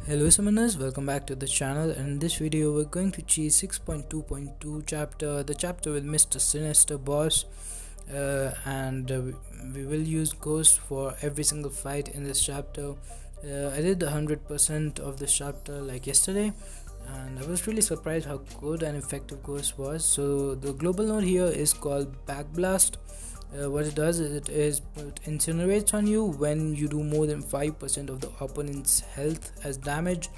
Hello summoners, welcome back to the channel, and in this video we're going to cheese 6.2.2 chapter, the chapter with Mr. Sinister boss, and we will use Ghost for every single fight in this chapter. I did 100% of this chapter like yesterday, and I was really surprised how good and effective Ghost was. So the global node here is called Backblast. What it does is it incinerates on you when you do more than 5% of the opponent's health as damage.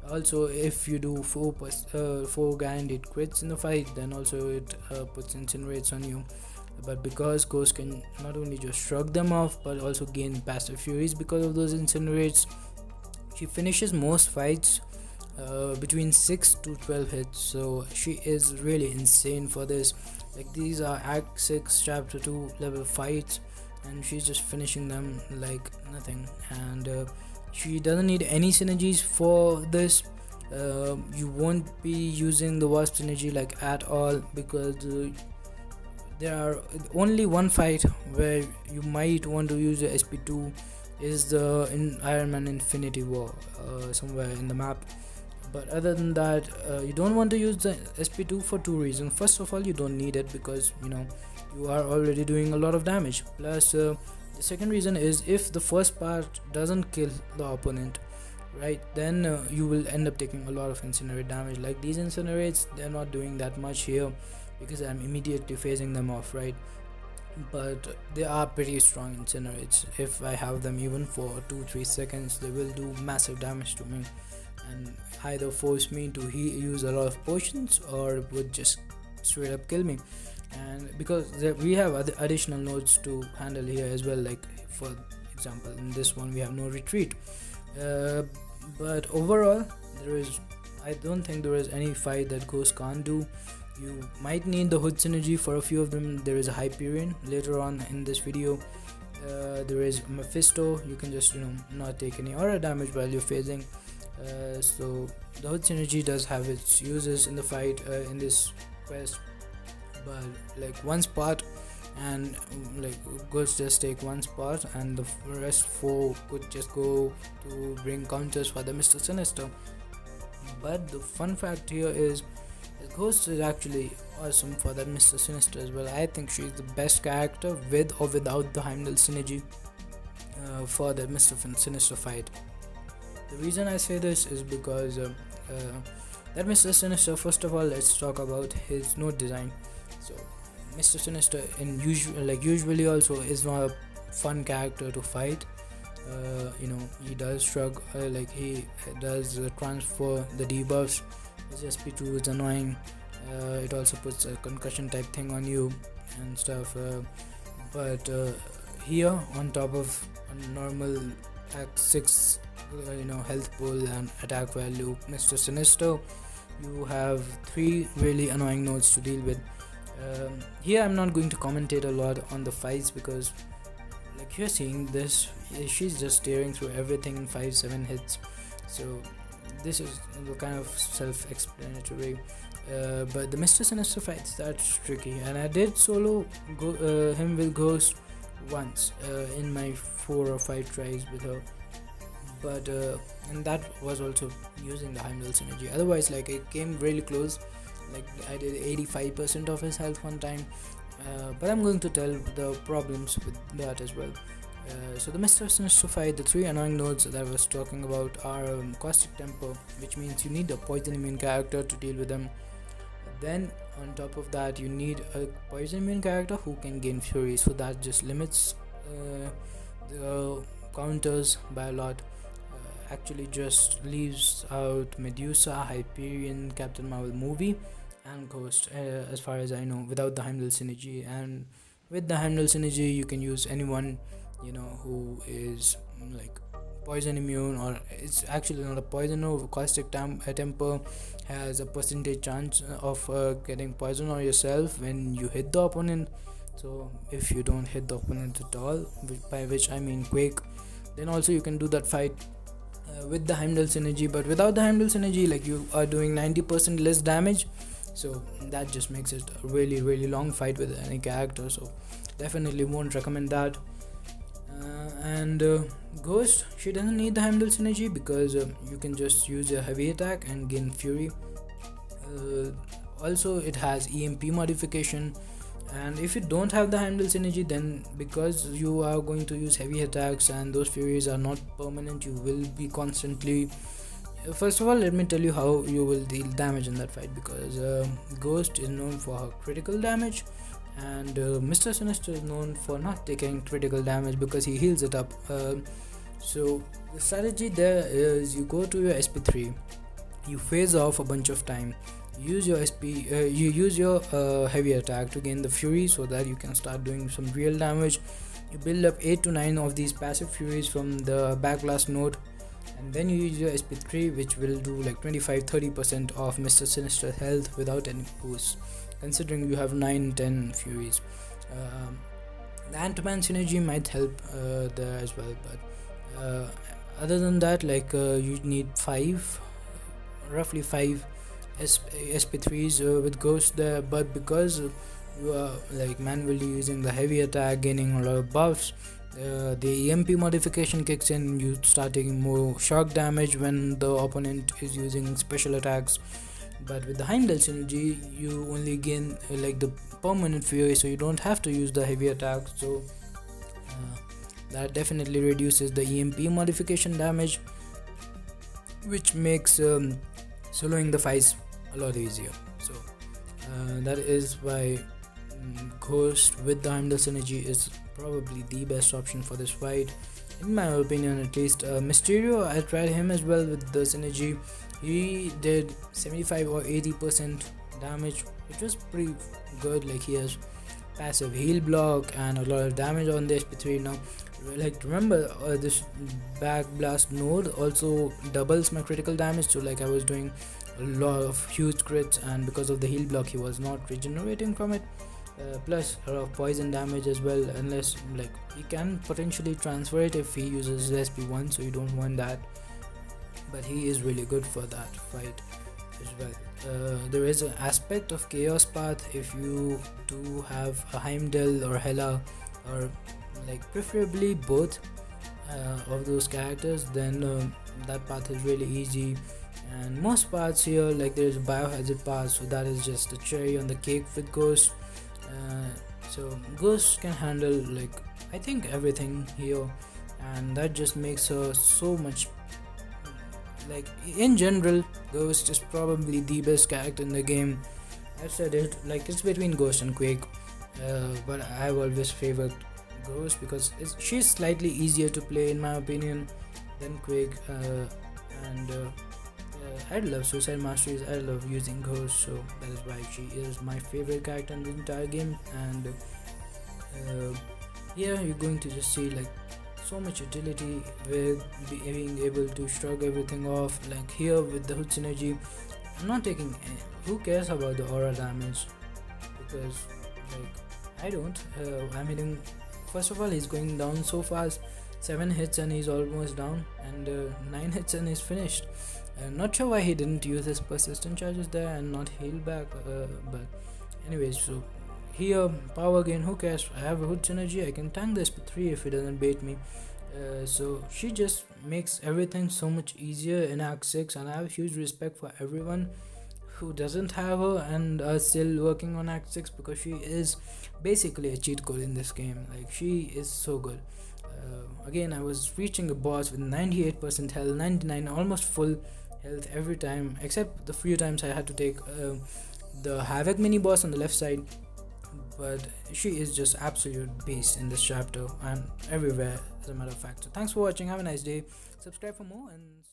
Also, if you do 4 guaranteed crits in the fight, then also it puts incinerates on you. But because Ghost can not only just shrug them off but also gain passive furies because of those incinerates, she finishes most fights between 6 to 12 hits. So she is really insane for this. Like, these are Act 6 Chapter 2 level fights, and she's just finishing them like nothing. And she doesn't need any synergies for this. You won't be using the Wasp synergy like at all, because there are only one fight where you might want to use the SP2 is the Iron Man Infinity War somewhere in the map. But other than that, you don't want to use the SP2 for two reasons. First of all, you don't need it because you are already doing a lot of damage. Plus, the second reason is if the first part doesn't kill the opponent, right, then you will end up taking a lot of incinerate damage. Like these incinerates, they're not doing that much here because I'm immediately phasing them off, right? But they are pretty strong incinerates. If I have them even for 2-3 seconds, they will do massive damage to me and either force me to use a lot of potions, or it would just straight up kill me. And because we have additional nodes to handle here as well, like for example in this one we have no retreat, but overall I don't think there is any fight that Ghost can't do. You might need the Hood synergy for a few of them. There is a Hyperion later on in this video. There is Mephisto. You can just not take any aura damage while you're phasing. So the Hood synergy does have its uses in the fight in this quest, but like one spot, and like Ghost just take one spot and the rest 4 could just go to bring counters for the Mr. Sinister. But the fun fact here is that Ghost is actually awesome for that Mr. Sinister as well. I think she's the best character with or without the Heimdall synergy for the Mr. Sinister fight. The reason I say this is because that Mr. Sinister, first of all, let's talk about his node design. So Mr. Sinister usually also is not a fun character to fight. He does shrug, he does transfer the debuffs. His SP2 is annoying. It also puts a concussion type thing on you and stuff. But here, on top of a normal Act 6 health pool and attack value Mr. Sinister, you have 3 really annoying nodes to deal with. Here I'm not going to commentate a lot on the fights because like you're seeing this, she's just steering through everything in 5-7 hits, so this is kind of self-explanatory. But the Mr. Sinister fights, that's tricky, and I did solo him with Ghost once in my 4 or 5 tries with her, but and that was also using the Heimdall synergy. Otherwise, like, it came really close. Like I did 85% of his health one time, but I'm going to tell the problems with that as well. So the Mr. Sinister fight, the 3 annoying nodes that I was talking about are Caustic Temper, which means you need a poison immune character to deal with them. Then on top of that, you need a poison immune character who can gain fury, so that just limits the counters by a lot. Actually just leaves out Medusa, Hyperion, Captain Marvel movie, and Ghost, as far as I know, without the Heimdall synergy. And with the Heimdall synergy, you can use anyone who is like poison immune, or it's actually not a poison. Or Caustic Temper has a percentage chance of getting poison on yourself when you hit the opponent. So if you don't hit the opponent at all, by which I mean Quake, then also you can do that fight with the Heimdall synergy. But without the Heimdall synergy, like, you are doing 90% less damage, so that just makes it a really long fight with any character, so definitely won't recommend that. And Ghost, she doesn't need the Heimdall synergy because you can just use a heavy attack and gain fury. Also it has EMP modification, and if you don't have the Heimdall synergy, then because you are going to use heavy attacks and those furies are not permanent, you will be constantly. First of all, let me tell you how you will deal damage in that fight, because Ghost is known for her critical damage, and Mr. Sinister is known for not taking critical damage because he heals it up. So the strategy there is you go to your SP3, you phase off a bunch of time, use your you use your heavy attack to gain the fury so that you can start doing some real damage. You build up 8 to 9 of these passive furies from the Backblast node, and then you use your SP3, which will do like 25-30% of Mr. Sinister's health without any boost, considering you have 9-10 furies. The Ant-Man synergy might help there as well, but other than that, like you need roughly 5 SP3s with Ghost there. But because you are like manually using the heavy attack, gaining a lot of buffs, the EMP modification kicks in. You start taking more shock damage when the opponent is using special attacks. But with the Heimdall synergy, you only gain like the permanent fury, so you don't have to use the heavy attack. So that definitely reduces the EMP modification damage, which makes soloing the fights a lot easier. So that is why Ghost with the Heimdall synergy is probably the best option for this fight, in my opinion at least. Mysterio, I tried him as well with the synergy. He did 75 or 80% damage, which was pretty good. Like, he has passive heal block and a lot of damage on the SP3. Now, like, remember this Backblast node also doubles my critical damage, so like I was doing a lot of huge crits, and because of the heal block he was not regenerating from it. Plus a lot of poison damage as well, unless like he can potentially transfer it if he uses SP1, so you don't want that, but he is really good for that fight as well. There is an aspect of chaos path if you do have a Heimdall or Hela, or like preferably both of those characters, then that path is really easy. And most paths here, like there is a biohazard path, so that is just a cherry on the cake with Ghost. So Ghost can handle like I think everything here, and that just makes her so much. Like in general, Ghost is probably the best character in the game. I've said it, like it's between Ghost and Quake, but I've always favored Ghost because she's slightly easier to play in my opinion than Quake. And I love Suicide Masteries, I love using Ghost, so that is why she is my favorite character in the entire game. And yeah, you're going to just see like so much utility with being able to shrug everything off. Like here with the hood synergy, I'm not taking who cares about the aura damage, because like I don't. I'm hitting, first of all he's going down so fast, 7 hits and he's almost down, and 9 hits and he's finished. Not sure why he didn't use his persistent charges there and not heal back, but anyways, so here power gain, who cares? I have a hood synergy, I can tank the SP3 if it doesn't bait me. So she just makes everything so much easier in Act 6, and I have huge respect for everyone who doesn't have her and are still working on Act 6, because she is basically a cheat code in this game. Like, she is so good. Again, I was reaching a boss with 98% health, 99, almost full health every time, except the few times I had to take the Havoc mini boss on the left side. But she is just absolute beast in this chapter and everywhere, as a matter of fact. So thanks for watching, have a nice day, subscribe for more, and